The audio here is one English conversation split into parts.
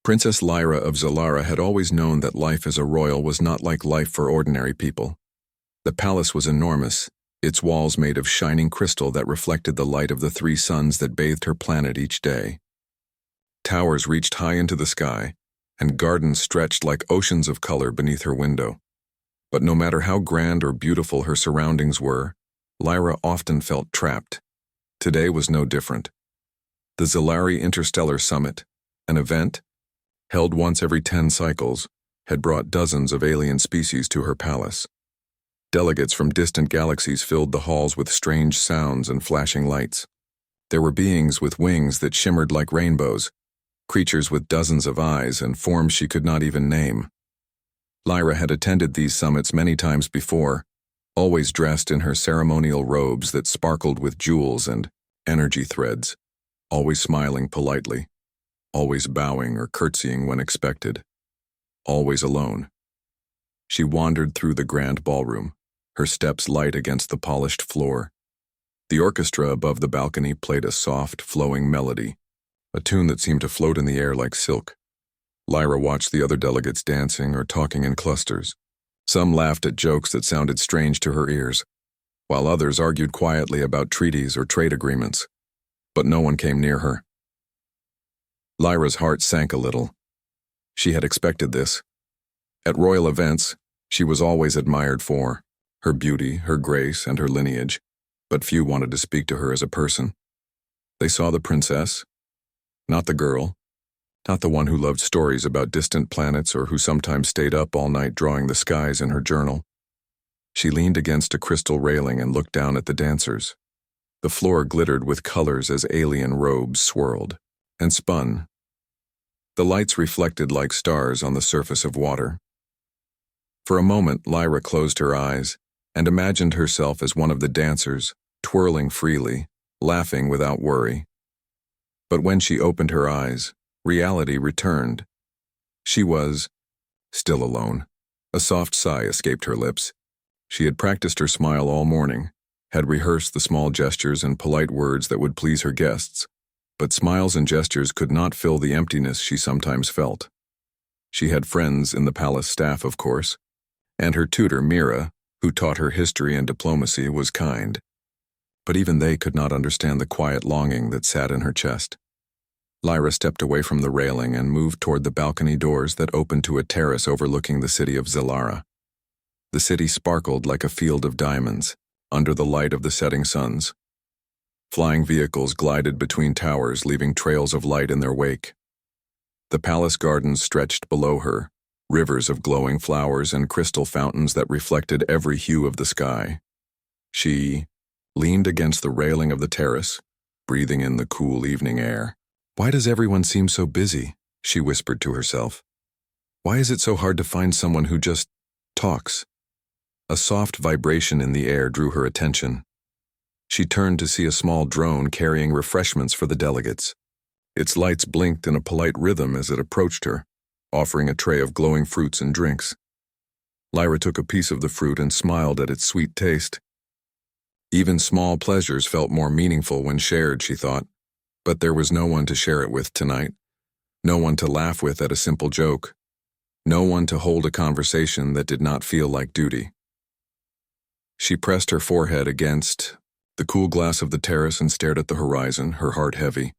Princess Lyra of Zalara had always known that life as a royal was not like life for ordinary people. The palace was enormous, its walls made of shining crystal that reflected the light of the 3 suns that bathed her planet each day. Towers reached high into the sky, and gardens stretched like oceans of color beneath her window. But no matter how grand or beautiful her surroundings were, Lyra often felt trapped. Today was no different. The Zalari Interstellar Summit, an event, held once every 10 cycles, had brought dozens of alien species to her palace. Delegates from distant galaxies filled the halls with strange sounds and flashing lights. There were beings with wings that shimmered like rainbows, creatures with dozens of eyes and forms she could not even name. Lyra had attended these summits many times before, always dressed in her ceremonial robes that sparkled with jewels and energy threads, always smiling politely, always bowing or curtsying when expected, always alone. She wandered through the grand ballroom, her steps light against the polished floor. The orchestra above the balcony played a soft, flowing melody, a tune that seemed to float in the air like silk. Lyra watched the other delegates dancing or talking in clusters. Some laughed at jokes that sounded strange to her ears, while others argued quietly about treaties or trade agreements. But no one came near her. Lyra's heart sank a little. She had expected this. At royal events, she was always admired for her beauty, her grace, and her lineage, but few wanted to speak to her as a person. They saw the princess, not the girl, not the one who loved stories about distant planets or who sometimes stayed up all night drawing the skies in her journal. She leaned against a crystal railing and looked down at the dancers. The floor glittered with colors as alien robes swirled and spun. The lights reflected like stars on the surface of water. For a moment, Lyra closed her eyes and imagined herself as one of the dancers, twirling freely, laughing without worry. But when she opened her eyes, reality returned. She was still alone. A soft sigh escaped her lips. She had practiced her smile all morning, had rehearsed the small gestures and polite words that would please her guests, but smiles and gestures could not fill the emptiness she sometimes felt. She had friends in the palace staff, of course, and her tutor, Mira, who taught her history and diplomacy, was kind. But even they could not understand the quiet longing that sat in her chest. Lyra stepped away from the railing and moved toward the balcony doors that opened to a terrace overlooking the city of Zalara. The city sparkled like a field of diamonds, under the light of the setting suns. Flying vehicles glided between towers, leaving trails of light in their wake. The palace gardens stretched below her, rivers of glowing flowers and crystal fountains that reflected every hue of the sky. She leaned against the railing of the terrace, breathing in the cool evening air. "Why does everyone seem so busy?" she whispered to herself. "Why is it so hard to find someone who just talks?" A soft vibration in the air drew her attention. She turned to see a small drone carrying refreshments for the delegates. Its lights blinked in a polite rhythm as it approached her, offering a tray of glowing fruits and drinks. Lyra took a piece of the fruit and smiled at its sweet taste. Even small pleasures felt more meaningful when shared, she thought, but there was no one to share it with tonight, no one to laugh with at a simple joke, no one to hold a conversation that did not feel like duty. She pressed her forehead against the cool glass of the terrace and stared at the horizon, her heart heavy.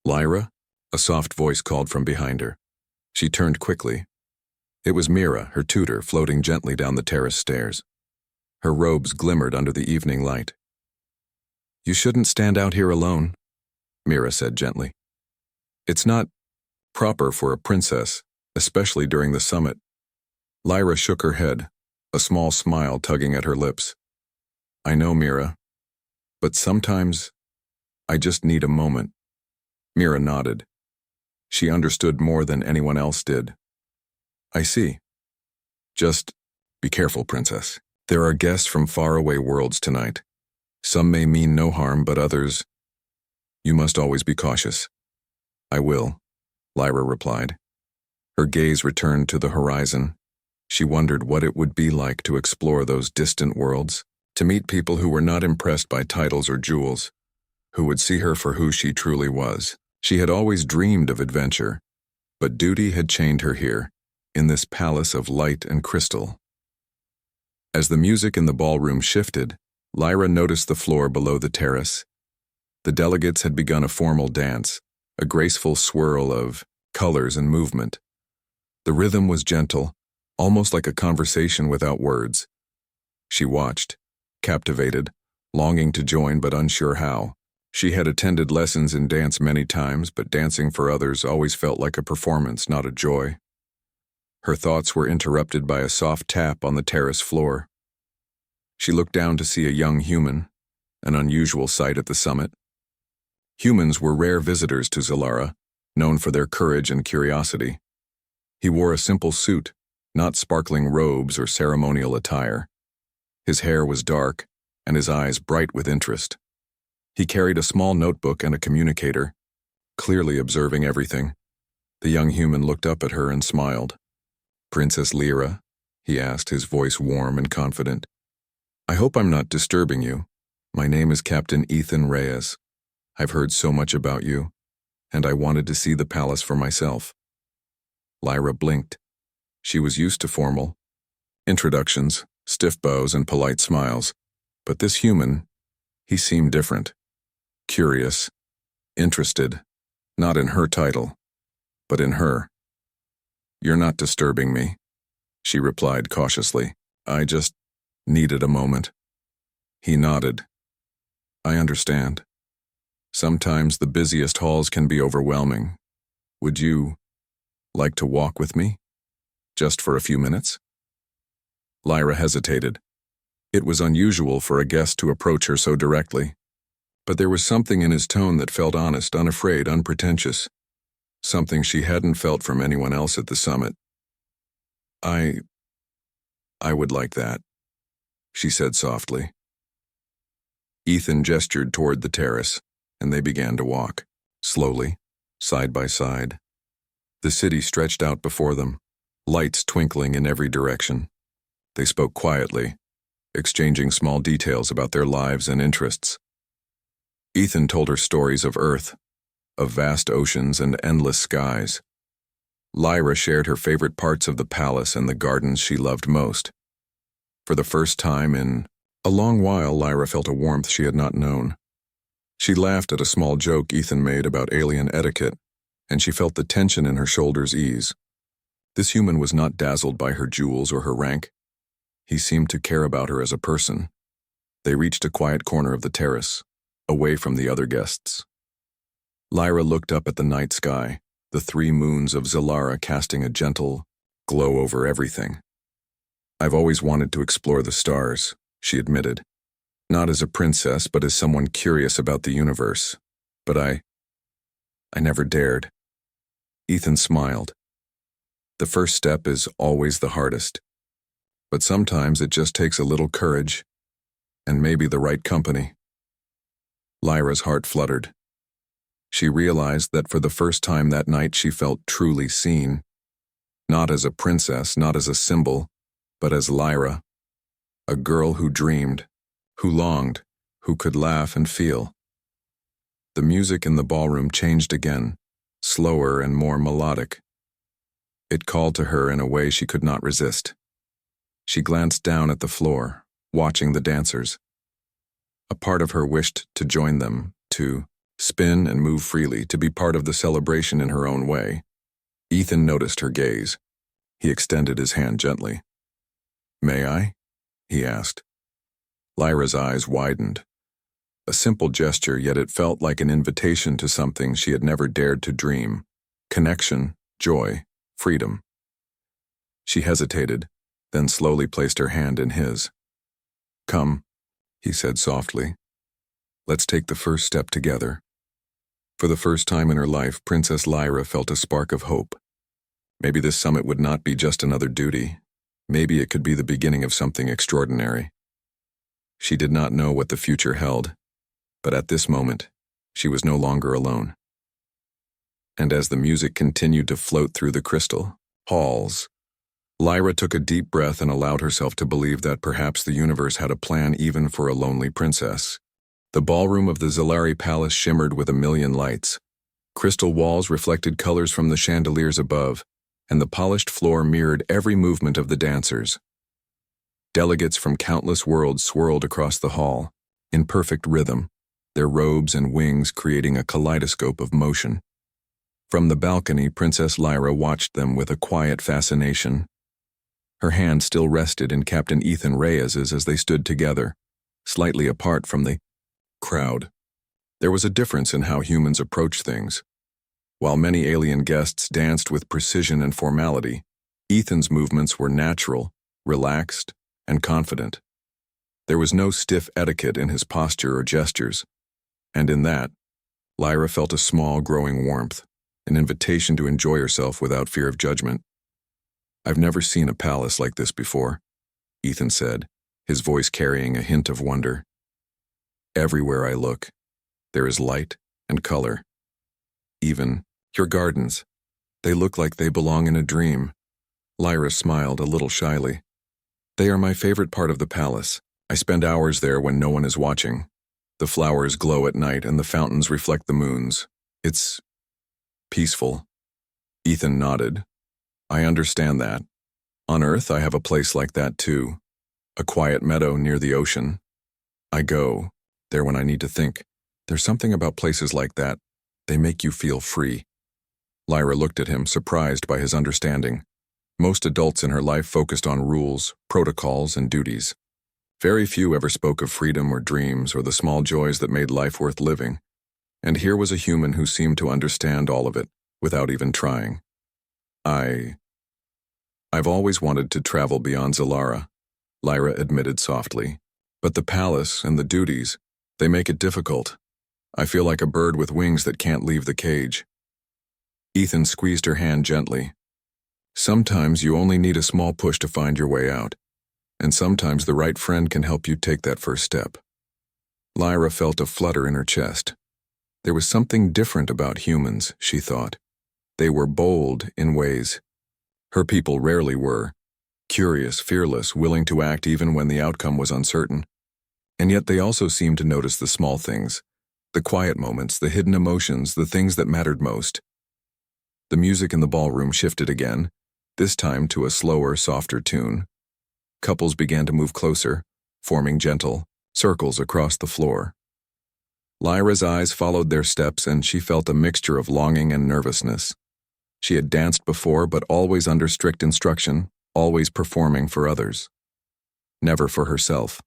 "Lyra?" A soft voice called from behind her. She turned quickly. It was Mira, her tutor, floating gently down the terrace stairs. Her robes glimmered under the evening light. "You shouldn't stand out here alone," Mira said gently. "It's not proper for a princess, especially during the summit." Lyra shook her head, a small smile tugging at her lips. "I know, Mira, but sometimes I just need a moment." Mira nodded. She understood more than anyone else did. "I see. Just be careful, princess. There are guests from faraway worlds tonight. Some may mean no harm, but others, you must always be cautious." "I will," Lyra replied. Her gaze returned to the horizon. She wondered what it would be like to explore those distant worlds, to meet people who were not impressed by titles or jewels, who would see her for who she truly was. She had always dreamed of adventure, But duty had chained her here, in this palace of light and crystal. As the music in the ballroom shifted, Lyra noticed the floor below the terrace. The delegates had begun a formal dance, a graceful swirl of colors and movement. The rhythm was gentle, almost like a conversation without words. She watched, captivated, longing to join but unsure how. She had attended lessons in dance many times, but dancing for others always felt like a performance, not a joy. Her thoughts were interrupted by a soft tap on the terrace floor. She looked down to see a young human, an unusual sight at the summit. Humans were rare visitors to Zalara, known for their courage and curiosity. He wore a simple suit, not sparkling robes or ceremonial attire. His hair was dark, and his eyes bright with interest. He carried a small notebook and a communicator, clearly observing everything. The young human looked up at her and smiled. "Princess Lyra?" he asked, his voice warm and confident. "I hope I'm not disturbing you. My name is Captain Ethan Reyes. I've heard so much about you, and I wanted to see the palace for myself." Lyra blinked. She was used to formal introductions, stiff bows, and polite smiles. But this human, he seemed different. Curious, interested, not in her title, but in her. "You're not disturbing me," she replied cautiously. "I just needed a moment." He nodded. "I understand. Sometimes the busiest halls can be overwhelming. Would you like to walk with me? Just for a few minutes?" Lyra hesitated. It was unusual for a guest to approach her so directly. But there was something in his tone that felt honest, unafraid, unpretentious. Something she hadn't felt from anyone else at the summit. I would like that," she said softly. Ethan gestured toward the terrace, and they began to walk, slowly, side by side. The city stretched out before them, lights twinkling in every direction. They spoke quietly, exchanging small details about their lives and interests. Ethan told her stories of Earth, of vast oceans and endless skies. Lyra shared her favorite parts of the palace and the gardens she loved most. For the first time in a long while, Lyra felt a warmth she had not known. She laughed at a small joke Ethan made about alien etiquette, and she felt the tension in her shoulders ease. This human was not dazzled by her jewels or her rank. He seemed to care about her as a person. They reached a quiet corner of the terrace, away from the other guests. Lyra looked up at the night sky, the 3 moons of Zalara casting a gentle glow over everything. "I've always wanted to explore the stars," she admitted. "Not as a princess, but as someone curious about the universe. But I never dared." Ethan smiled. "The first step is always the hardest. But sometimes it just takes a little courage, and maybe the right company." Lyra's heart fluttered. She realized that for the first time that night she felt truly seen. Not as a princess, not as a symbol, but as Lyra. A girl who dreamed, who longed, who could laugh and feel. The music in the ballroom changed again, slower and more melodic. It called to her in a way she could not resist. She glanced down at the floor, watching the dancers. A part of her wished to join them, to spin and move freely, to be part of the celebration in her own way. Ethan noticed her gaze. He extended his hand gently. "May I?" he asked. Lyra's eyes widened. A simple gesture, yet it felt like an invitation to something she had never dared to dream. Connection, joy, freedom. She hesitated, then slowly placed her hand in his. "Come," he said softly. "Let's take the first step together." For the first time in her life, Princess Lyra felt a spark of hope. Maybe this summit would not be just another duty. Maybe it could be the beginning of something extraordinary. She did not know what the future held, but at this moment, she was no longer alone. And as the music continued to float through the crystal halls, Lyra took a deep breath and allowed herself to believe that perhaps the universe had a plan even for a lonely princess. The ballroom of the Zalari Palace shimmered with a million lights. Crystal walls reflected colors from the chandeliers above, and the polished floor mirrored every movement of the dancers. Delegates from countless worlds swirled across the hall, in perfect rhythm, their robes and wings creating a kaleidoscope of motion. From the balcony, Princess Lyra watched them with a quiet fascination. Her hand still rested in Captain Ethan Reyes's as they stood together, slightly apart from the crowd. There was a difference in how humans approach things. While many alien guests danced with precision and formality, Ethan's movements were natural, relaxed, and confident. There was no stiff etiquette in his posture or gestures, and in that, Lyra felt a small, growing warmth, an invitation to enjoy herself without fear of judgment. "I've never seen a palace like this before," Ethan said, his voice carrying a hint of wonder. "Everywhere I look, there is light and color. Even your gardens, they look like they belong in a dream." Lyra smiled a little shyly. "They are my favorite part of the palace. I spend hours there when no one is watching. The flowers glow at night and the fountains reflect the moons. It's peaceful." Ethan nodded. "I understand that. On Earth, I have a place like that too. A quiet meadow near the ocean. I go there when I need to think. There's something about places like that. They make you feel free." Lyra looked at him, surprised by his understanding. Most adults in her life focused on rules, protocols, and duties. Very few ever spoke of freedom or dreams or the small joys that made life worth living. And here was a human who seemed to understand all of it, without even trying. I've always wanted to travel beyond Zalara," Lyra admitted softly. "But the palace and the duties, they make it difficult. I feel like a bird with wings that can't leave the cage." Ethan squeezed her hand gently. "Sometimes you only need a small push to find your way out, and sometimes the right friend can help you take that first step." Lyra felt a flutter in her chest. There was something different about humans, she thought. They were bold in ways her people rarely were, curious, fearless, willing to act even when the outcome was uncertain. And yet they also seemed to notice the small things, the quiet moments, the hidden emotions, the things that mattered most. The music in the ballroom shifted again, this time to a slower, softer tune. Couples began to move closer, forming gentle circles across the floor. Lyra's eyes followed their steps, and she felt a mixture of longing and nervousness. She had danced before, but always under strict instruction, always performing for others. Never for herself.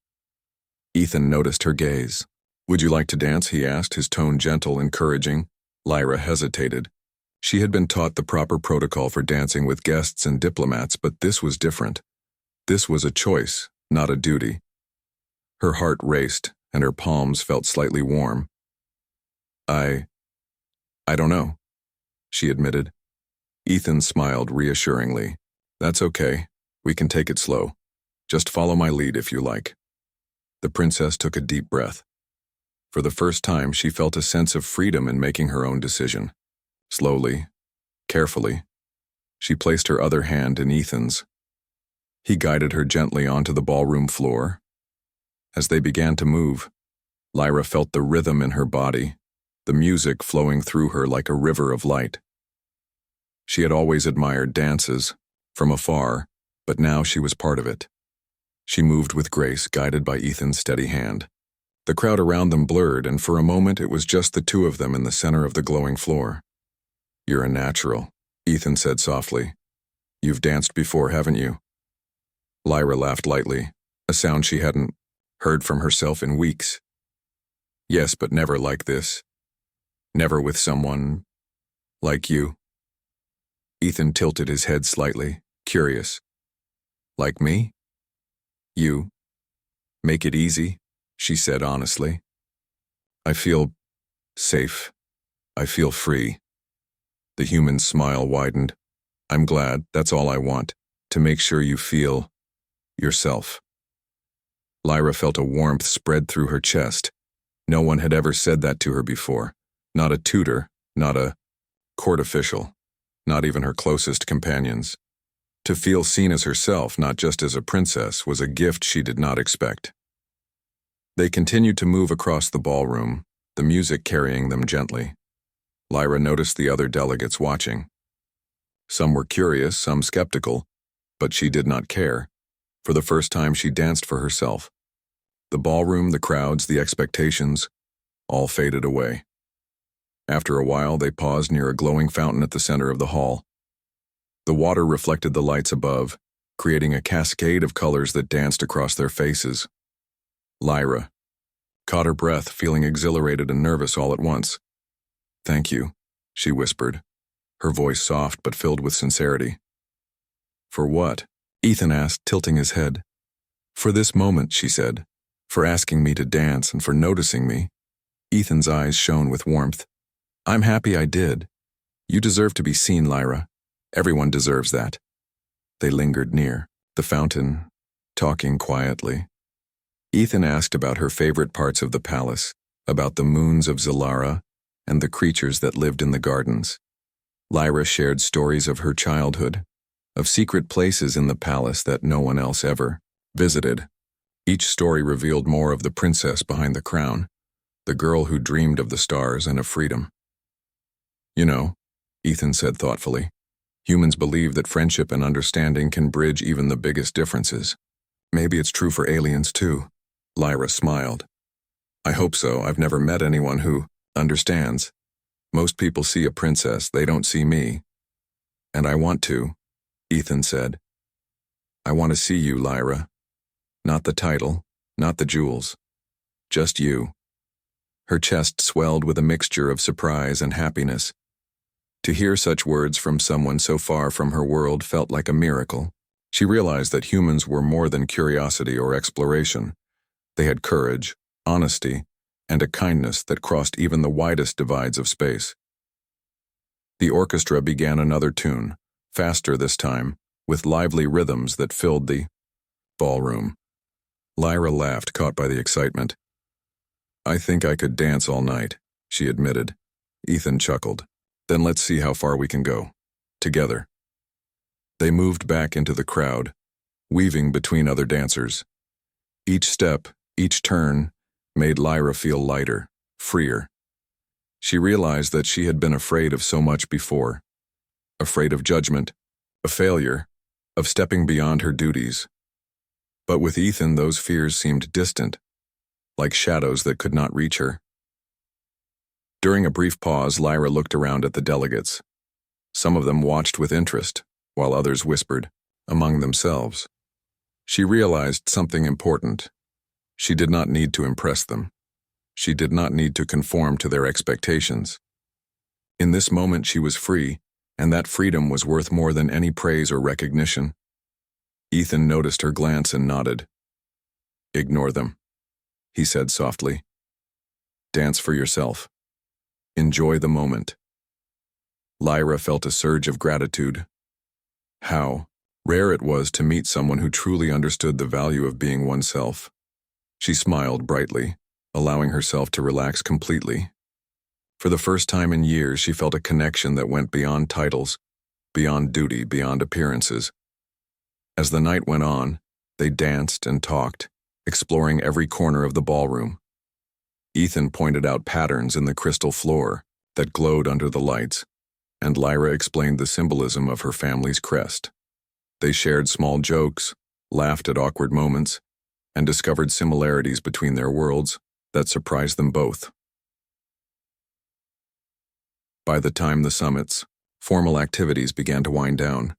Ethan noticed her gaze. "Would you like to dance?" he asked, his tone gentle, encouraging. Lyra hesitated. She had been taught the proper protocol for dancing with guests and diplomats, but this was different. This was a choice, not a duty. Her heart raced, and her palms felt slightly warm. I don't know," she admitted. Ethan smiled reassuringly. "That's okay. We can take it slow. Just follow my lead if you like." The princess took a deep breath. For the first time, she felt a sense of freedom in making her own decision. Slowly, carefully, she placed her other hand in Ethan's. He guided her gently onto the ballroom floor. As they began to move, Lyra felt the rhythm in her body, the music flowing through her like a river of light. She had always admired dances, from afar, but now she was part of it. She moved with grace, guided by Ethan's steady hand. The crowd around them blurred, and for a moment it was just the two of them in the center of the glowing floor. "You're a natural," Ethan said softly. "You've danced before, haven't you?" Lyra laughed lightly, a sound she hadn't heard from herself in weeks. "Yes, but never like this. Never with someone like you." Ethan tilted his head slightly, curious. "Like me?" "You make it easy," she said honestly. "I feel safe. I feel free." The human's smile widened. "I'm glad, that's all I want, to make sure you feel yourself." Lyra felt a warmth spread through her chest. No one had ever said that to her before. Not a tutor, not a court official, not even her closest companions. To feel seen as herself, not just as a princess, was a gift she did not expect. They continued to move across the ballroom, the music carrying them gently. Lyra noticed the other delegates watching. Some were curious, some skeptical, but she did not care. For the first time, she danced for herself. The ballroom, the crowds, the expectations, all faded away. After a while, they paused near a glowing fountain at the center of the hall. The water reflected the lights above, creating a cascade of colors that danced across their faces. Lyra caught her breath, feeling exhilarated and nervous all at once. "Thank you," she whispered, her voice soft but filled with sincerity. "For what?" Ethan asked, tilting his head. "For this moment," she said. "For asking me to dance and for noticing me." Ethan's eyes shone with warmth. "I'm happy I did. You deserve to be seen, Lyra. Everyone deserves that." They lingered near the fountain, talking quietly. Ethan asked about her favorite parts of the palace, about the moons of Zalara and the creatures that lived in the gardens. Lyra shared stories of her childhood, of secret places in the palace that no one else ever visited. Each story revealed more of the princess behind the crown, the girl who dreamed of the stars and of freedom. "You know," Ethan said thoughtfully, "humans believe that friendship and understanding can bridge even the biggest differences. Maybe it's true for aliens too." Lyra smiled. "I hope so. I've never met anyone who understands. Most people see a princess, they don't see me. And I want to," Ethan said. "I want to see you, Lyra. Not the title, not the jewels. Just you." Her chest swelled with a mixture of surprise and happiness. To hear such words from someone so far from her world felt like a miracle. She realized that humans were more than curiosity or exploration. They had courage, honesty, and a kindness that crossed even the widest divides of space. The orchestra began another tune, faster this time, with lively rhythms that filled the ballroom. Lyra laughed, caught by the excitement. "I think I could dance all night," she admitted. Ethan chuckled. "Then let's see how far we can go. Together." They moved back into the crowd, weaving between other dancers. Each step, each turn, made Lyra feel lighter, freer. She realized that she had been afraid of so much before. Afraid of judgment, of failure, of stepping beyond her duties. But with Ethan, those fears seemed distant, like shadows that could not reach her. During a brief pause, Lyra looked around at the delegates. Some of them watched with interest, while others whispered among themselves. She realized something important. She did not need to impress them. She did not need to conform to their expectations. In this moment, she was free, and that freedom was worth more than any praise or recognition. Ethan noticed her glance and nodded. "Ignore them," he said softly. "Dance for yourself. Enjoy the moment." Lyra felt a surge of gratitude. How rare it was to meet someone who truly understood the value of being oneself. She smiled brightly, allowing herself to relax completely. For the first time in years, she felt a connection that went beyond titles, beyond duty, beyond appearances. As the night went on, they danced and talked, exploring every corner of the ballroom. Ethan pointed out patterns in the crystal floor that glowed under the lights, and Lyra explained the symbolism of her family's crest. They shared small jokes, laughed at awkward moments, and discovered similarities between their worlds that surprised them both. By the time the summit's formal activities began to wind down,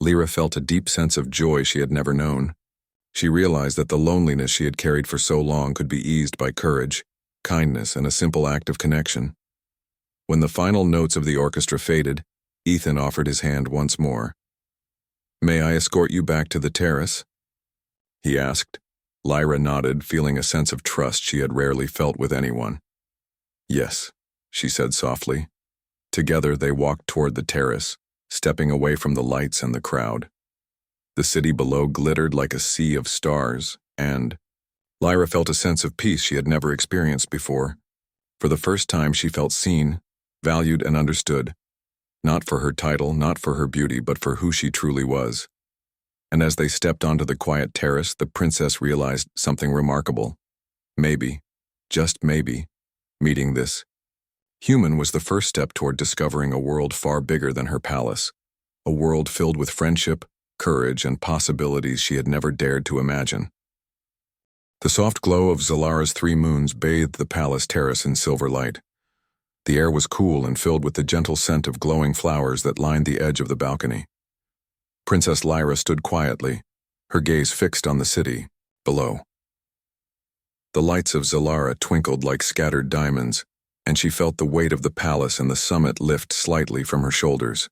Lyra felt a deep sense of joy she had never known. She realized that the loneliness she had carried for so long could be eased by courage, kindness, and a simple act of connection. When the final notes of the orchestra faded, Ethan offered his hand once more. "May I escort you back to the terrace?" he asked. Lyra nodded, feeling a sense of trust she had rarely felt with anyone. "Yes," she said softly. Together they walked toward the terrace, stepping away from the lights and the crowd. The city below glittered like a sea of stars, and Lyra felt a sense of peace she had never experienced before. For the first time, she felt seen, valued, and understood, not for her title, not for her beauty, but for who she truly was. And as they stepped onto the quiet terrace, the princess realized something remarkable. Maybe, just maybe, meeting this Human was the first step toward discovering a world far bigger than her palace, a world filled with friendship, courage, and possibilities she had never dared to imagine. The soft glow of Zalara's 3 moons bathed the palace terrace in silver light. The air was cool and filled with the gentle scent of glowing flowers that lined the edge of the balcony. Princess Lyra stood quietly, her gaze fixed on the city below. The lights of Zalara twinkled like scattered diamonds, and she felt the weight of the palace and the summit lift slightly from her shoulders.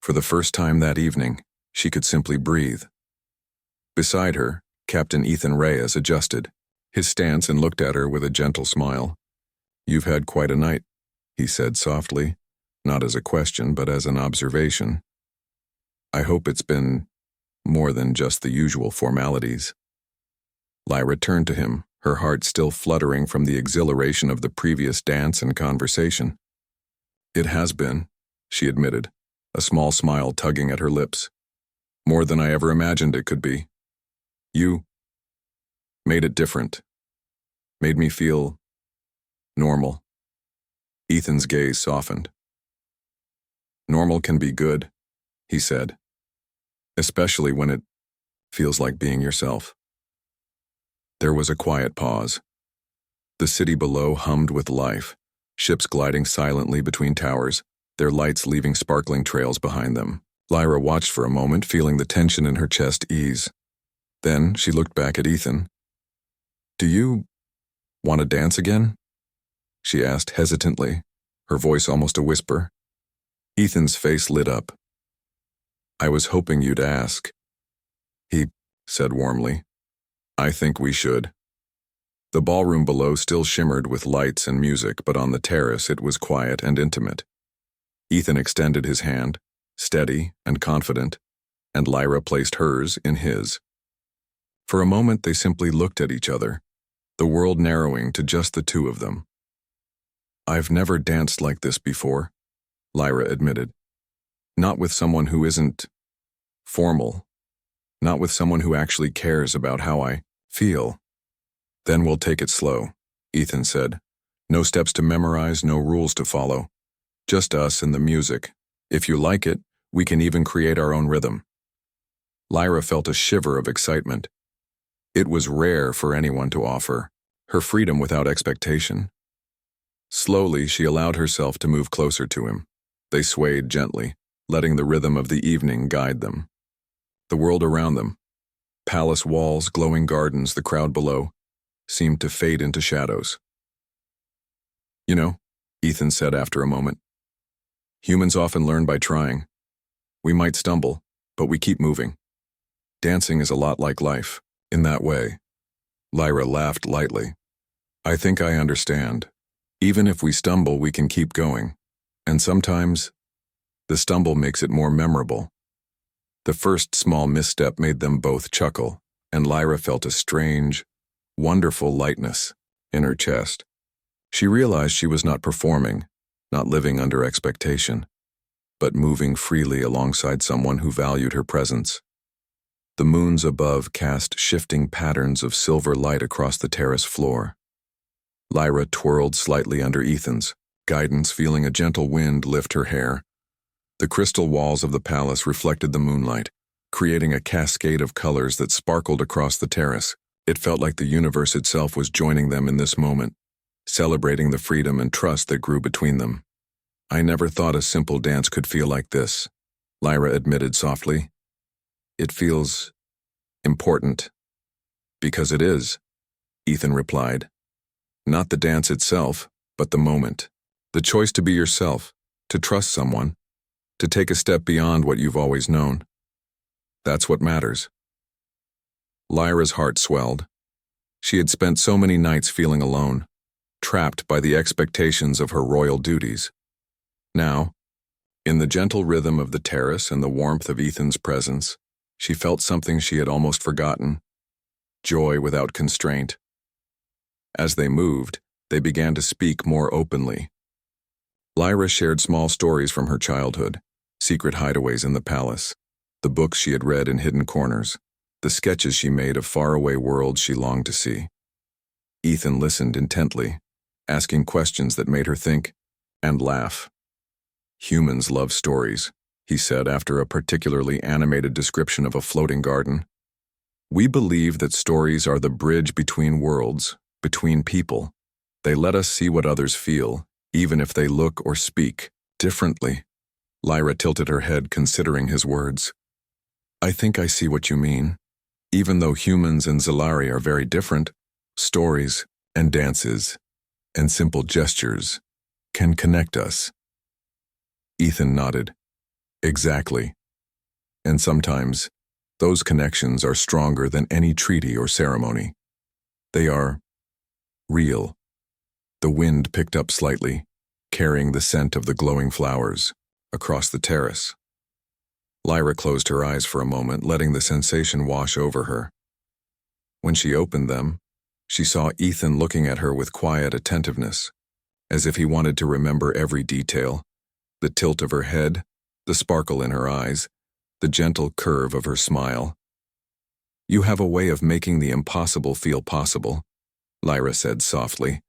For the first time that evening, she could simply breathe. Beside her, Captain Ethan Reyes adjusted his stance and looked at her with a gentle smile. "You've had quite a night," he said softly, not as a question but as an observation. "I hope it's been more than just the usual formalities." Lyra turned to him, her heart still fluttering from the exhilaration of the previous dance and conversation. "It has been," she admitted, a small smile tugging at her lips. "More than I ever imagined it could be. You made it different. Made me feel normal." Ethan's gaze softened. "Normal can be good," he said, "especially when it feels like being yourself." There was a quiet pause. The city below hummed with life, ships gliding silently between towers, their lights leaving sparkling trails behind them. Lyra watched for a moment, feeling the tension in her chest ease. Then she looked back at Ethan. "Do you want to dance again?" she asked hesitantly, her voice almost a whisper. Ethan's face lit up. "I was hoping you'd ask," he said warmly. "I think we should." The ballroom below still shimmered with lights and music, but on the terrace it was quiet and intimate. Ethan extended his hand, steady and confident, and Lyra placed hers in his. For a moment they simply looked at each other, the world narrowing to just the two of them. "I've never danced like this before," Lyra admitted. "Not with someone who isn't formal. Not with someone who actually cares about how I feel." "Then we'll take it slow," Ethan said. "No steps to memorize, no rules to follow. Just us and the music. If you like it, we can even create our own rhythm." Lyra felt a shiver of excitement. It was rare for anyone to offer her freedom without expectation. Slowly, she allowed herself to move closer to him. They swayed gently, letting the rhythm of the evening guide them. The world around them, palace walls, glowing gardens, the crowd below, seemed to fade into shadows. "You know," Ethan said after a moment, "humans often learn by trying. We might stumble, but we keep moving. Dancing is a lot like life, in that way." Lyra laughed lightly. "I think I understand. Even if we stumble, we can keep going. And sometimes, the stumble makes it more memorable." The first small misstep made them both chuckle, and Lyra felt a strange, wonderful lightness in her chest. She realized she was not performing, not living under expectation, but moving freely alongside someone who valued her presence. The moons above cast shifting patterns of silver light across the terrace floor. Lyra twirled slightly under Ethan's guidance, feeling a gentle wind lift her hair. The crystal walls of the palace reflected the moonlight, creating a cascade of colors that sparkled across the terrace. It felt like the universe itself was joining them in this moment, celebrating the freedom and trust that grew between them. "I never thought a simple dance could feel like this," Lyra admitted softly. "It feels important." "Because it is," Ethan replied. "Not the dance itself, but the moment. The choice to be yourself, to trust someone, to take a step beyond what you've always known. That's what matters." Lyra's heart swelled. She had spent so many nights feeling alone, trapped by the expectations of her royal duties. Now, in the gentle rhythm of the terrace and the warmth of Ethan's presence, she felt something she had almost forgotten: joy without constraint. As they moved, they began to speak more openly. Lyra shared small stories from her childhood, secret hideaways in the palace, the books she had read in hidden corners, the sketches she made of faraway worlds she longed to see. Ethan listened intently, asking questions that made her think, and laugh. "Humans love stories," he said after a particularly animated description of a floating garden. "We believe that stories are the bridge between worlds, between people. They let us see what others feel, even if they look or speak differently." Lyra tilted her head, considering his words. "I think I see what you mean. Even though humans and Zalari are very different, stories and dances and simple gestures can connect us." Ethan nodded. "Exactly. And sometimes, those connections are stronger than any treaty or ceremony. They are real." The wind picked up slightly, carrying the scent of the glowing flowers across the terrace. Lyra closed her eyes for a moment, letting the sensation wash over her. When she opened them, she saw Ethan looking at her with quiet attentiveness, as if he wanted to remember every detail: the tilt of her head, the sparkle in her eyes, the gentle curve of her smile. "You have a way of making the impossible feel possible," Lyra said softly.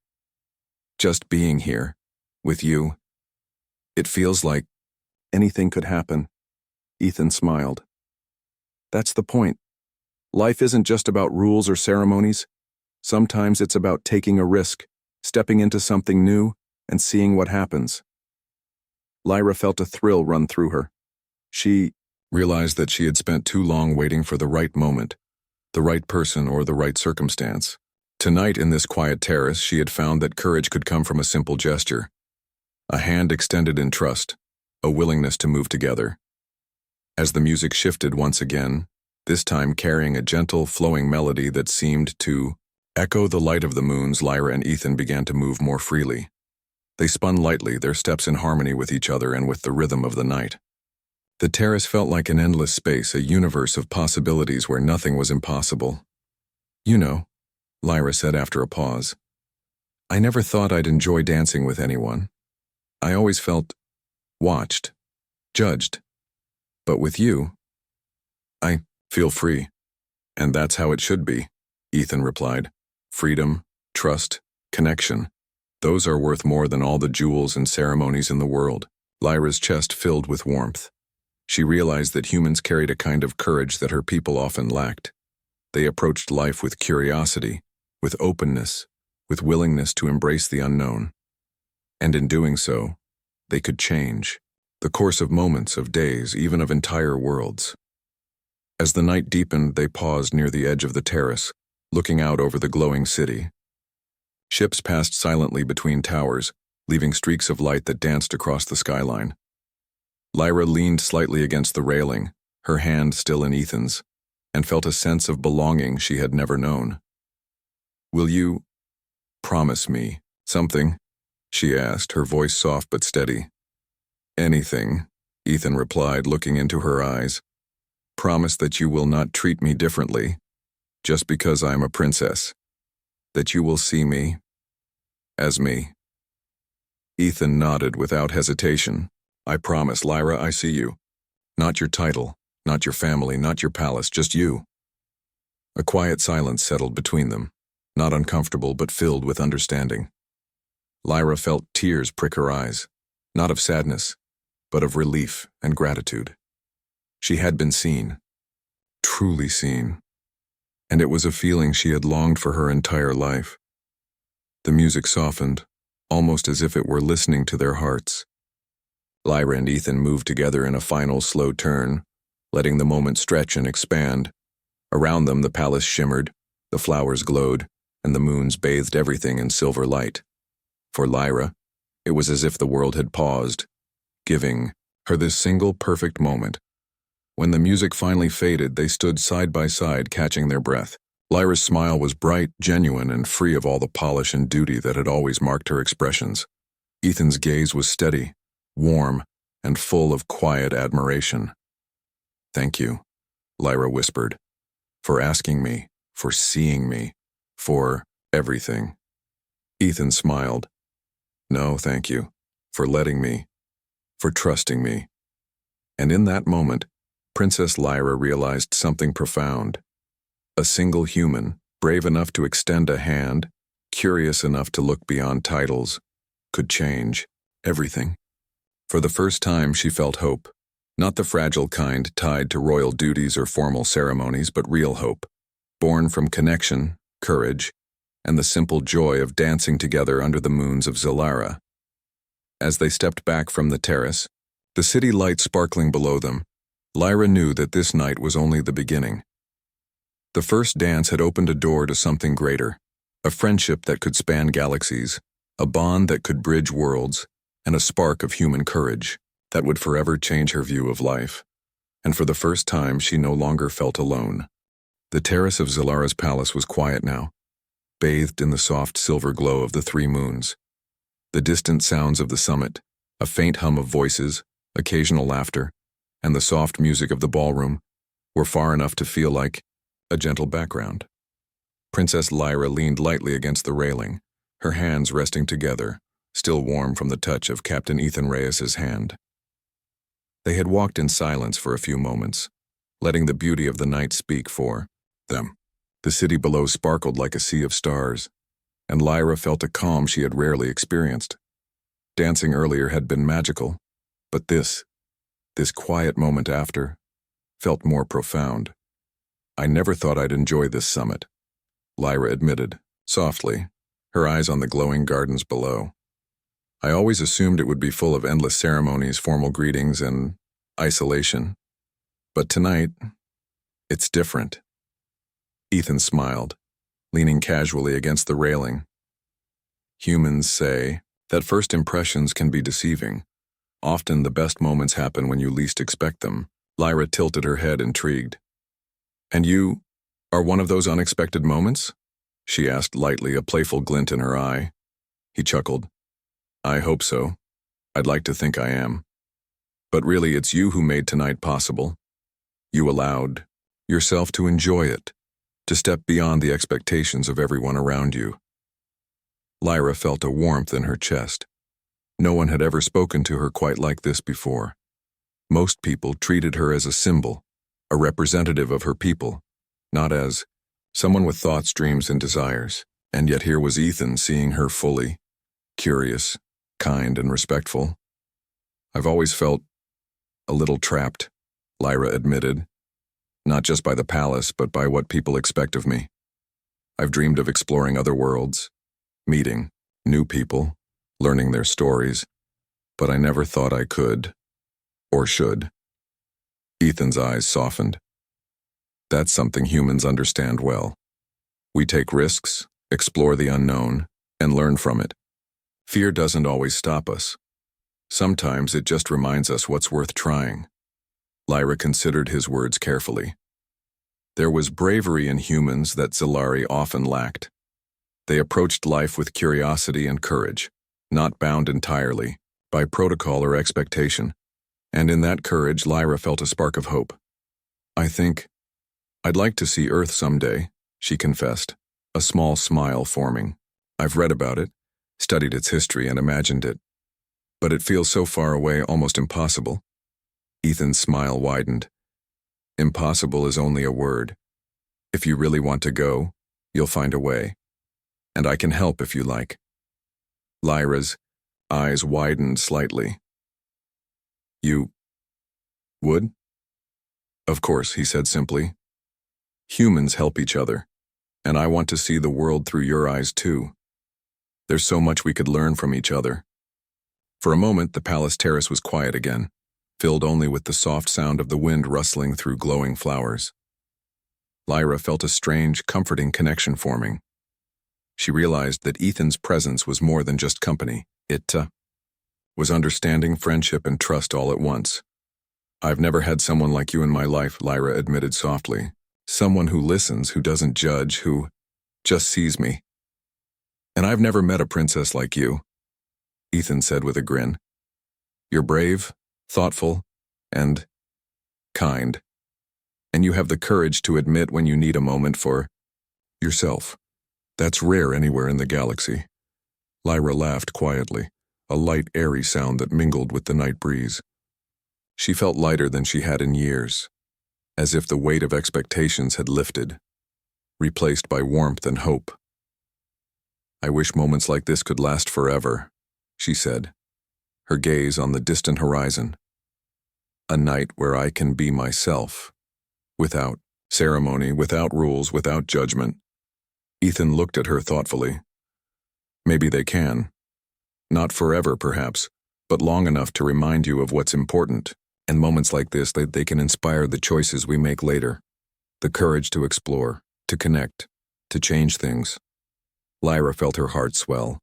"Just being here, with you, it feels like anything could happen." Ethan smiled. "That's the point. Life isn't just about rules or ceremonies. Sometimes it's about taking a risk, stepping into something new, and seeing what happens." Lyra felt a thrill run through her. She realized that she had spent too long waiting for the right moment, the right person, or the right circumstance. Tonight, in this quiet terrace, she had found that courage could come from a simple gesture. A hand extended in trust, a willingness to move together. As the music shifted once again, this time carrying a gentle, flowing melody that seemed to echo the light of the moons, Lyra and Ethan began to move more freely. They spun lightly, their steps in harmony with each other and with the rhythm of the night. The terrace felt like an endless space, a universe of possibilities where nothing was impossible. "You know," Lyra said after a pause, "I never thought I'd enjoy dancing with anyone. I always felt watched, judged. But with you, I feel free. And that's how it should be," Ethan replied. "Freedom, trust, connection. Those are worth more than all the jewels and ceremonies in the world." Lyra's chest filled with warmth. She realized that humans carried a kind of courage that her people often lacked. They approached life with curiosity, with openness, with willingness to embrace the unknown. And in doing so, they could change the course of moments, of days, even of entire worlds. As the night deepened, they paused near the edge of the terrace, looking out over the glowing city. Ships passed silently between towers, leaving streaks of light that danced across the skyline. Lyra leaned slightly against the railing, her hand still in Ethan's, and felt a sense of belonging she had never known. "Will you promise me something?" she asked, her voice soft but steady. "Anything," Ethan replied, looking into her eyes. "Promise that you will not treat me differently, just because I am a princess. That you will see me as me." Ethan nodded without hesitation. "I promise, Lyra, I see you. Not your title, not your family, not your palace, just you." A quiet silence settled between them, not uncomfortable but filled with understanding. Lyra felt tears prick her eyes, not of sadness, but of relief and gratitude. She had been seen, truly seen, and it was a feeling she had longed for her entire life. The music softened, almost as if it were listening to their hearts. Lyra and Ethan moved together in a final slow turn, letting the moment stretch and expand. Around them the palace shimmered, the flowers glowed, and the moons bathed everything in silver light. For Lyra, it was as if the world had paused, giving her this single perfect moment. When the music finally faded, they stood side by side, catching their breath. Lyra's smile was bright, genuine, and free of all the polish and duty that had always marked her expressions. Ethan's gaze was steady, warm, and full of quiet admiration. "Thank you," Lyra whispered, "for asking me, for seeing me, for everything." Ethan smiled. "No, thank you, for letting me, for trusting me." And in that moment, Princess Lyra realized something profound. A single human, brave enough to extend a hand, curious enough to look beyond titles, could change everything. For the first time, she felt hope. Not the fragile kind tied to royal duties or formal ceremonies, but real hope, born from connection, courage, and the simple joy of dancing together under the moons of Zilara. As they stepped back from the terrace, the city light sparkling below them, Lyra knew that this night was only the beginning. The first dance had opened a door to something greater, a friendship that could span galaxies, a bond that could bridge worlds, and a spark of human courage that would forever change her view of life. And for the first time, she no longer felt alone. The terrace of Zilara's palace was quiet now, bathed in the soft silver glow of the three moons. The distant sounds of the summit, a faint hum of voices, occasional laughter, and the soft music of the ballroom were far enough to feel like a gentle background. Princess Lyra leaned lightly against the railing, her hands resting together, still warm from the touch of Captain Ethan Reyes's hand. They had walked in silence for a few moments, letting the beauty of the night speak for them. The city below sparkled like a sea of stars, and Lyra felt a calm she had rarely experienced. Dancing earlier had been magical, but this quiet moment after, felt more profound. "I never thought I'd enjoy this summit," Lyra admitted, softly, her eyes on the glowing gardens below. "I always assumed it would be full of endless ceremonies, formal greetings, and isolation. But tonight, it's different." Ethan smiled, leaning casually against the railing. "Humans say that first impressions can be deceiving. Often the best moments happen when you least expect them." Lyra tilted her head, intrigued. "And you are one of those unexpected moments?" she asked lightly, a playful glint in her eye. He chuckled. "I hope so. I'd like to think I am. But really, it's you who made tonight possible. You allowed yourself to enjoy it, to step beyond the expectations of everyone around you." Lyra felt a warmth in her chest. No one had ever spoken to her quite like this before. Most people treated her as a symbol, a representative of her people, not as someone with thoughts, dreams, and desires. And yet here was Ethan seeing her fully, curious, kind, and respectful. "I've always felt a little trapped," Lyra admitted, "not just by the palace, but by what people expect of me. I've dreamed of exploring other worlds, meeting new people, learning their stories, but I never thought I could, or should." Ethan's eyes softened. "That's something humans understand well. We take risks, explore the unknown, and learn from it. Fear doesn't always stop us. Sometimes it just reminds us what's worth trying." Lyra considered his words carefully. There was bravery in humans that Zilari often lacked. They approached life with curiosity and courage, not bound entirely by protocol or expectation. And in that courage, Lyra felt a spark of hope. "I think I'd like to see Earth someday," she confessed, a small smile forming. "I've read about it, studied its history, and imagined it. But it feels so far away, almost impossible." Ethan's smile widened. "Impossible is only a word. If you really want to go, you'll find a way. And I can help if you like." Lyra's eyes widened slightly. "You would?" "Of course," he said simply. "Humans help each other, and I want to see the world through your eyes too. There's so much we could learn from each other." For a moment, the palace terrace was quiet again, filled only with the soft sound of the wind rustling through glowing flowers. Lyra felt a strange, comforting connection forming. She realized that Ethan's presence was more than just company. It was understanding, friendship, and trust all at once. "I've never had someone like you in my life," Lyra admitted softly. "Someone who listens, who doesn't judge, who just sees me. And I've never met a princess like you," Ethan said with a grin. "You're brave, thoughtful, and kind. And you have the courage to admit when you need a moment for yourself. That's rare anywhere in the galaxy." Lyra laughed quietly, a light, airy sound that mingled with the night breeze. She felt lighter than she had in years, as if the weight of expectations had lifted, replaced by warmth and hope. "I wish moments like this could last forever," she said. her gaze on the distant horizon. A night where I can be myself, without ceremony, without rules, without judgment. Ethan looked at her thoughtfully. Maybe they can. Not forever, perhaps, but long enough to remind you of what's important. And moments like this, they can inspire the choices we make later. The courage to explore, to connect, to change things. Lyra felt her heart swell.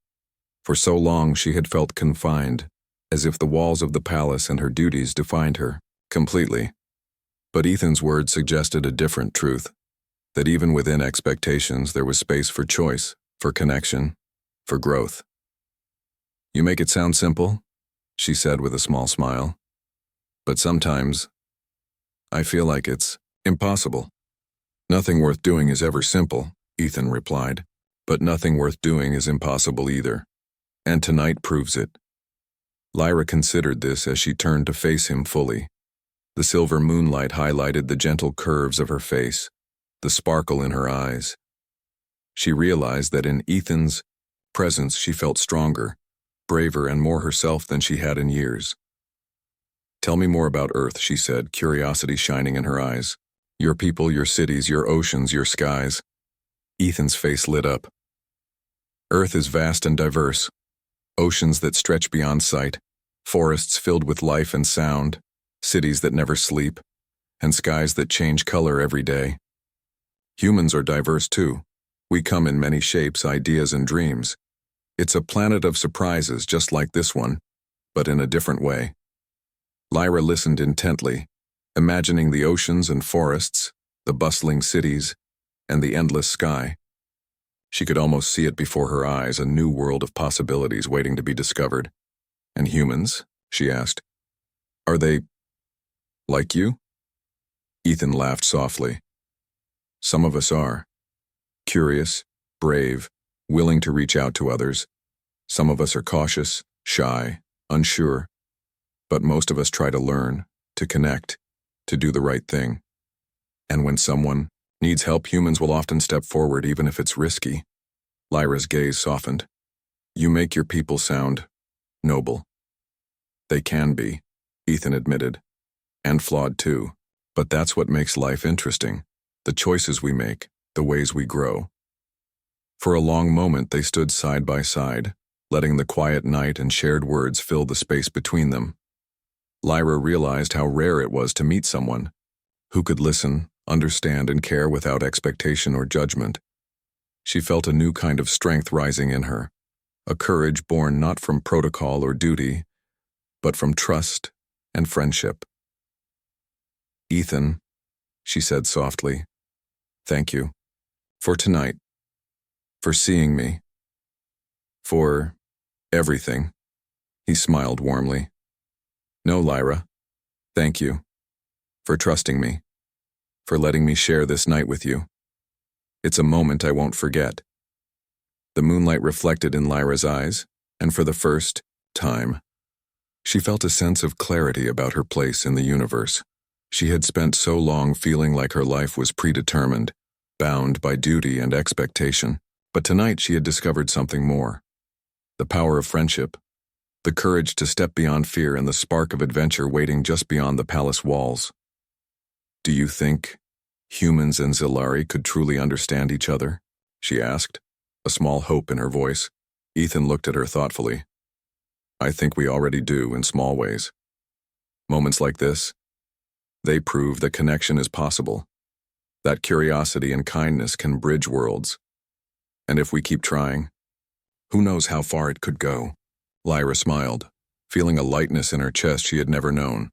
For so long she had felt confined, as if the walls of the palace and her duties defined her, completely. But Ethan's words suggested a different truth, that even within expectations there was space for choice, for connection, for growth. "You make it sound simple," she said with a small smile. "But sometimes, I feel like it's impossible." "Nothing worth doing is ever simple," Ethan replied, "but nothing worth doing is impossible either. And tonight proves it." Lyra considered this as she turned to face him fully. The silver moonlight highlighted the gentle curves of her face, the sparkle in her eyes. She realized that in Ethan's presence she felt stronger, braver, and more herself than she had in years. "Tell me more about Earth," she said, curiosity shining in her eyes. "Your people, your cities, your oceans, your skies." Ethan's face lit up. "Earth is vast and diverse. Oceans that stretch beyond sight, forests filled with life and sound, cities that never sleep, and skies that change color every day. Humans are diverse too. We come in many shapes, ideas, and dreams. It's a planet of surprises just like this one, but in a different way." Lyra listened intently, imagining the oceans and forests, the bustling cities, and the endless sky. She could almost see it before her eyes, a new world of possibilities waiting to be discovered. "And humans?" she asked. "Are they like you?" Ethan laughed softly. "Some of us are. Curious, brave, willing to reach out to others. Some of us are cautious, shy, unsure. But most of us try to learn, to connect, to do the right thing. And when someone needs help, humans will often step forward even if it's risky." Lyra's gaze softened. "You make your people sound noble." "They can be," Ethan admitted. "And flawed too. But that's what makes life interesting. The choices we make, the ways we grow." For a long moment they stood side by side, letting the quiet night and shared words fill the space between them. Lyra realized how rare it was to meet someone who could listen, understand, and care without expectation or judgment. She felt a new kind of strength rising in her, a courage born not from protocol or duty, but from trust and friendship. "Ethan," she said softly, "thank you. For tonight. For seeing me. For everything." He smiled warmly. "No, Lyra. Thank you. For trusting me. For letting me share this night with you. It's a moment I won't forget." The moonlight reflected in Lyra's eyes, and for the first time, she felt a sense of clarity about her place in the universe. She had spent so long feeling like her life was predetermined, bound by duty and expectation. But tonight she had discovered something more. The power of friendship, the courage to step beyond fear, and the spark of adventure waiting just beyond the palace walls. "Do you think humans and Zilari could truly understand each other?" she asked, a small hope in her voice. Ethan looked at her thoughtfully. "I think we already do in small ways. Moments like this, they prove that connection is possible, that curiosity and kindness can bridge worlds. And if we keep trying, who knows how far it could go." Lyra smiled, feeling a lightness in her chest she had never known.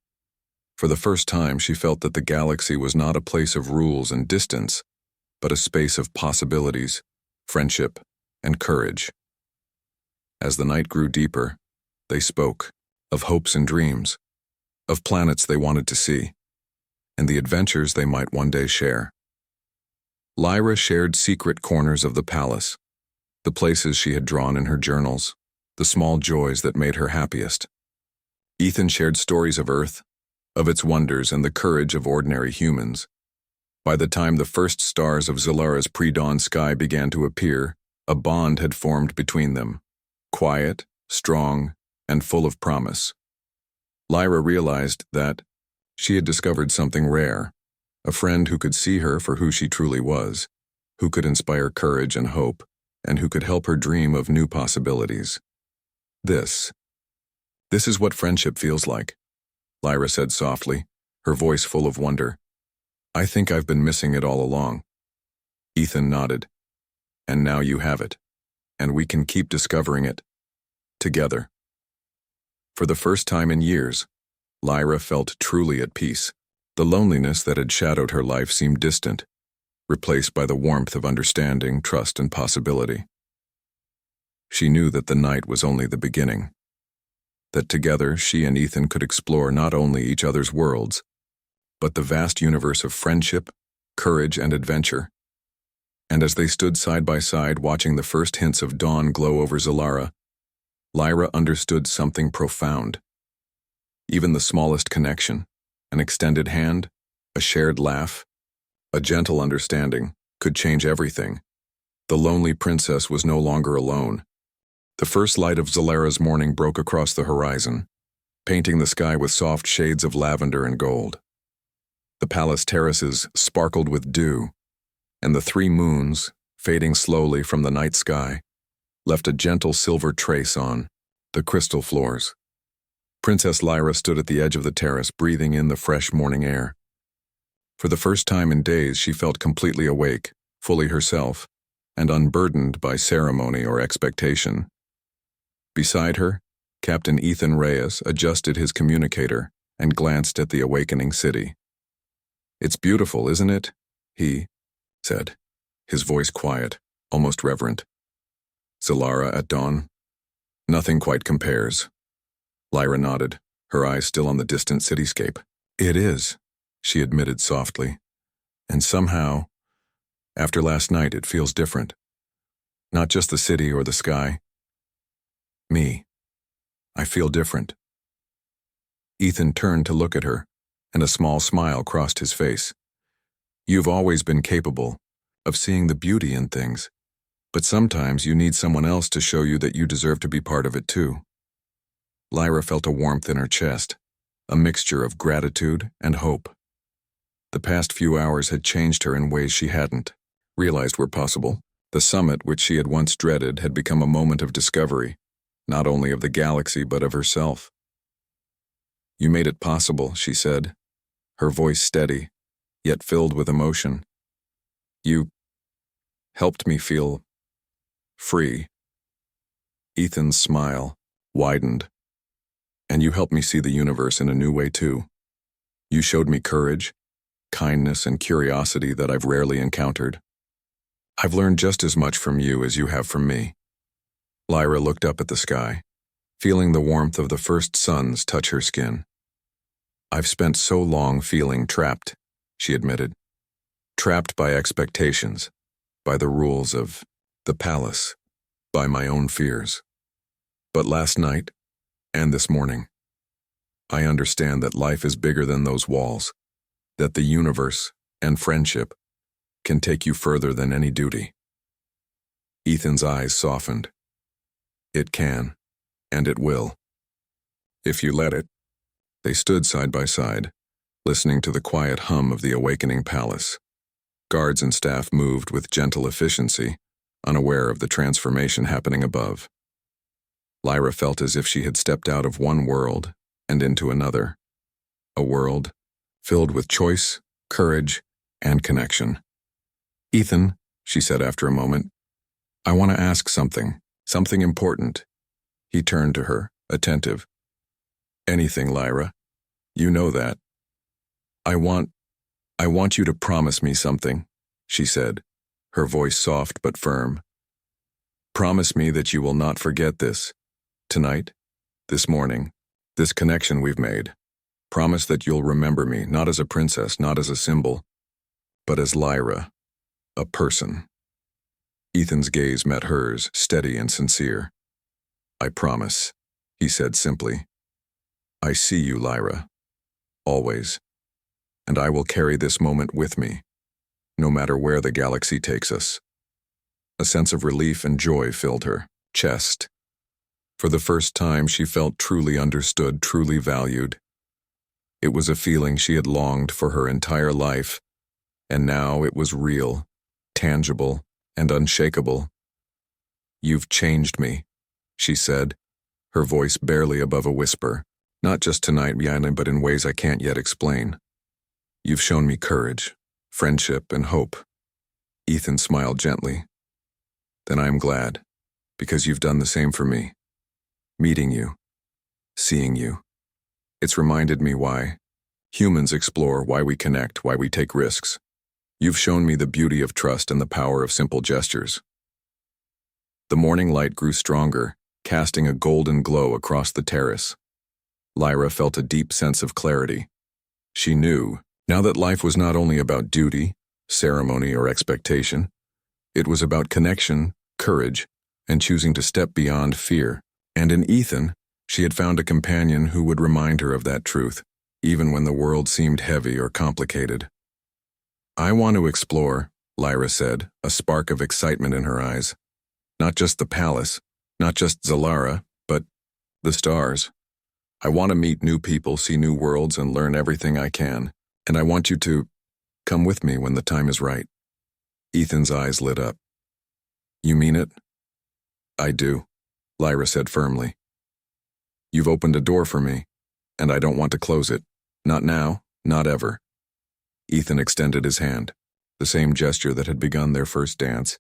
For the first time, she felt that the galaxy was not a place of rules and distance, but a space of possibilities, friendship, and courage. As the night grew deeper, they spoke of hopes and dreams, of planets they wanted to see, and the adventures they might one day share. Lyra shared secret corners of the palace, the places she had drawn in her journals, the small joys that made her happiest. Ethan shared stories of Earth, of its wonders and the courage of ordinary humans. By the time the first stars of Zilara's pre-dawn sky began to appear, a bond had formed between them, quiet, strong, and full of promise. Lyra realized that she had discovered something rare, a friend who could see her for who she truly was, who could inspire courage and hope, and who could help her dream of new possibilities. This is what friendship feels like, Lyra said softly, her voice full of wonder. I think I've been missing it all along. Ethan nodded. And now you have it, and we can keep discovering it, together. For the first time in years, Lyra felt truly at peace. The loneliness that had shadowed her life seemed distant, replaced by the warmth of understanding, trust, and possibility. She knew that the night was only the beginning, that together she and Ethan could explore not only each other's worlds, but the vast universe of friendship, courage, and adventure. And as they stood side by side watching the first hints of dawn glow over Zalara, Lyra understood something profound. Even the smallest connection, an extended hand, a shared laugh, a gentle understanding, could change everything. The lonely princess was no longer alone. The first light of Zalara's morning broke across the horizon, painting the sky with soft shades of lavender and gold. The palace terraces sparkled with dew, and the three moons, fading slowly from the night sky, left a gentle silver trace on the crystal floors. Princess Lyra stood at the edge of the terrace, breathing in the fresh morning air. For the first time in days, she felt completely awake, fully herself, and unburdened by ceremony or expectation. Beside her, Captain Ethan Reyes adjusted his communicator and glanced at the awakening city. It's beautiful, isn't it? He said, his voice quiet, almost reverent. Zalara at dawn? Nothing quite compares. Lyra nodded, her eyes still on the distant cityscape. It is, she admitted softly. And somehow, after last night, it feels different. Not just the city or the sky. Me. I feel different. Ethan turned to look at her, and a small smile crossed his face. You've always been capable of seeing the beauty in things, but sometimes you need someone else to show you that you deserve to be part of it too. Lyra felt a warmth in her chest, a mixture of gratitude and hope. The past few hours had changed her in ways she hadn't realized were possible. The summit, which she had once dreaded, had become a moment of discovery, not only of the galaxy but of herself. You made it possible, she said, her voice steady, yet filled with emotion. You helped me feel free. Ethan's smile widened. And you helped me see the universe in a new way too. You showed me courage, kindness, and curiosity that I've rarely encountered. I've learned just as much from you as you have from me. Lyra looked up at the sky, feeling the warmth of the first suns touch her skin. I've spent so long feeling trapped, she admitted. Trapped by expectations, by the rules of the palace, by my own fears. But last night, and this morning, I understand that life is bigger than those walls, that the universe and friendship can take you further than any duty. Ethan's eyes softened. It can, and it will, if you let it. They stood side by side, listening to the quiet hum of the awakening palace. Guards and staff moved with gentle efficiency, unaware of the transformation happening above. Lyra felt as if she had stepped out of one world and into another, a world filled with choice, courage, and connection. Ethan, she said after a moment, I want to ask something important. He turned to her, attentive. Anything, Lyra. You know that. I want you to promise me something, she said, her voice soft but firm. Promise me that you will not forget this. Tonight, this morning, this connection we've made. Promise that you'll remember me, not as a princess, not as a symbol, but as Lyra, a person. Ethan's gaze met hers, steady and sincere. I promise, he said simply. I see you, Lyra, always, and I will carry this moment with me, no matter where the galaxy takes us. A sense of relief and joy filled her chest. For the first time, she felt truly understood, truly valued. It was a feeling she had longed for her entire life, and now it was real, tangible, and unshakable. "You've changed me," she said, her voice barely above a whisper. "Not just tonight, Yana, but in ways I can't yet explain. You've shown me courage, friendship, and hope." Ethan smiled gently. "Then I am glad, because you've done the same for me. Meeting you, seeing you. It's reminded me why humans explore, why we connect, why we take risks. You've shown me the beauty of trust and the power of simple gestures." The morning light grew stronger, casting a golden glow across the terrace. Lyra felt a deep sense of clarity. She knew, now that life was not only about duty, ceremony, or expectation, it was about connection, courage, and choosing to step beyond fear. And in Ethan, she had found a companion who would remind her of that truth, even when the world seemed heavy or complicated. "I want to explore," Lyra said, a spark of excitement in her eyes. "Not just the palace, not just Zalara, but the stars. I want to meet new people, see new worlds, and learn everything I can. And I want you to come with me when the time is right." Ethan's eyes lit up. "You mean it?" "I do," Lyra said firmly. "You've opened a door for me, and I don't want to close it. Not now, not ever." Ethan extended his hand, the same gesture that had begun their first dance.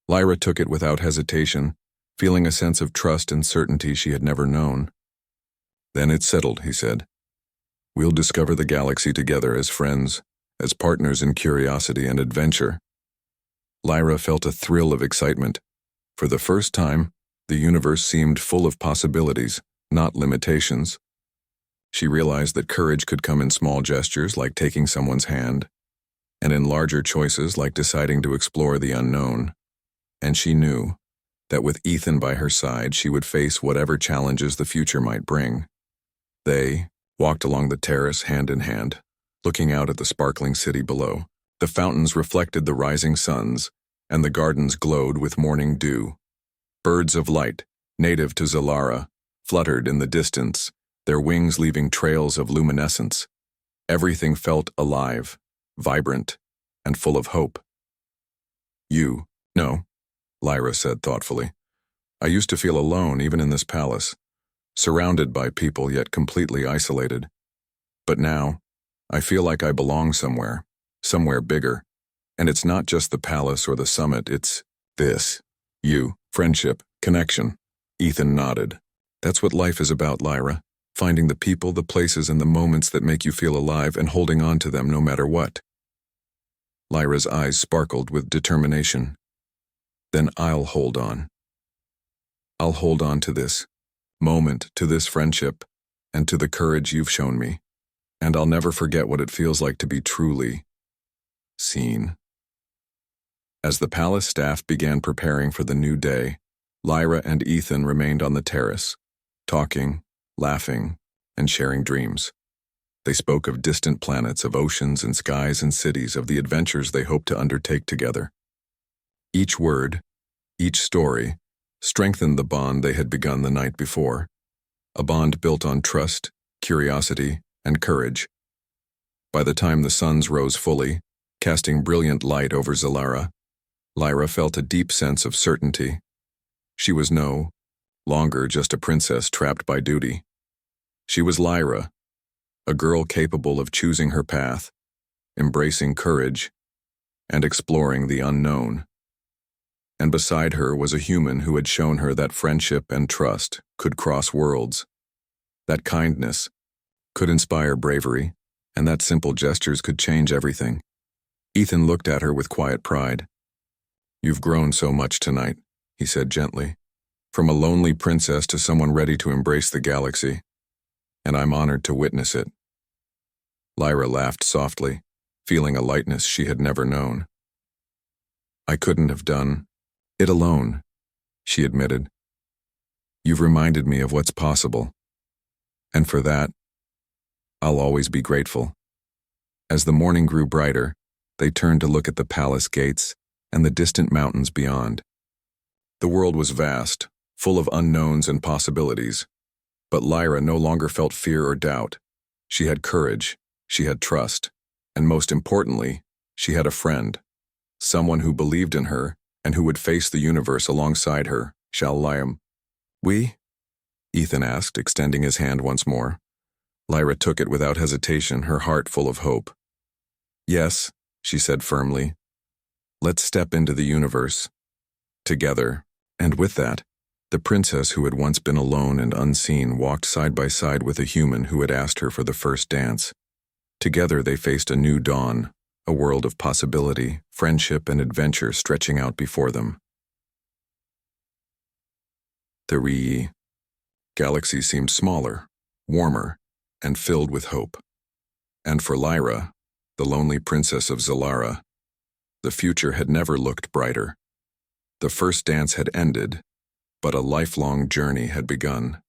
Lyra took it without hesitation, feeling a sense of trust and certainty she had never known. "Then it's settled," he said. "We'll discover the galaxy together as friends, as partners in curiosity and adventure." Lyra felt a thrill of excitement. For the first time, the universe seemed full of possibilities, not limitations. She realized that courage could come in small gestures like taking someone's hand, and in larger choices like deciding to explore the unknown. And she knew that with Ethan by her side, she would face whatever challenges the future might bring. They walked along the terrace hand in hand, looking out at the sparkling city below. The fountains reflected the rising suns, and the gardens glowed with morning dew. Birds of light, native to Zalara, fluttered in the distance, their wings leaving trails of luminescence. Everything felt alive, vibrant, and full of hope. "No," Lyra said thoughtfully. "I used to feel alone even in this palace, surrounded by people yet completely isolated. But now, I feel like I belong somewhere bigger. And it's not just the palace or the summit, it's this. You, friendship, connection." Ethan nodded. "That's what life is about, Lyra. Finding the people, the places, and the moments that make you feel alive and holding on to them no matter what." Lyra's eyes sparkled with determination. "Then I'll hold on. I'll hold on to this moment, to this friendship, and to the courage you've shown me. And I'll never forget what it feels like to be truly seen." As the palace staff began preparing for the new day, Lyra and Ethan remained on the terrace, talking, laughing, and sharing dreams. They spoke of distant planets, of oceans and skies and cities, of the adventures they hoped to undertake together. Each word, each story, strengthened the bond they had begun the night before, a bond built on trust, curiosity, and courage. By the time the suns rose fully, casting brilliant light over Zalara, Lyra felt a deep sense of certainty. She was no longer just a princess trapped by duty. She was Lyra, a girl capable of choosing her path, embracing courage, and exploring the unknown. And beside her was a human who had shown her that friendship and trust could cross worlds, that kindness could inspire bravery, and that simple gestures could change everything. Ethan looked at her with quiet pride. "You've grown so much tonight," he said gently. "From a lonely princess to someone ready to embrace the galaxy. And I'm honored to witness it." Lyra laughed softly, feeling a lightness she had never known. "I couldn't have done it alone," she admitted. "You've reminded me of what's possible. And for that, I'll always be grateful." As the morning grew brighter, they turned to look at the palace gates and the distant mountains beyond. The world was vast, full of unknowns and possibilities. But Lyra no longer felt fear or doubt. She had courage, she had trust, and most importantly, she had a friend. Someone who believed in her and who would face the universe alongside her. Shall Lyra? We? Ethan asked, extending his hand once more. Lyra took it without hesitation, her heart full of hope. Yes, she said firmly. Let's step into the universe. Together. And with that, the princess who had once been alone and unseen walked side by side with a human who had asked her for the first dance. Together they faced a new dawn, a world of possibility, friendship, and adventure stretching out before them. The galaxy seemed smaller, warmer, and filled with hope. And for Lyra, the lonely princess of Zalara, the future had never looked brighter. The first dance had ended, but a lifelong journey had begun.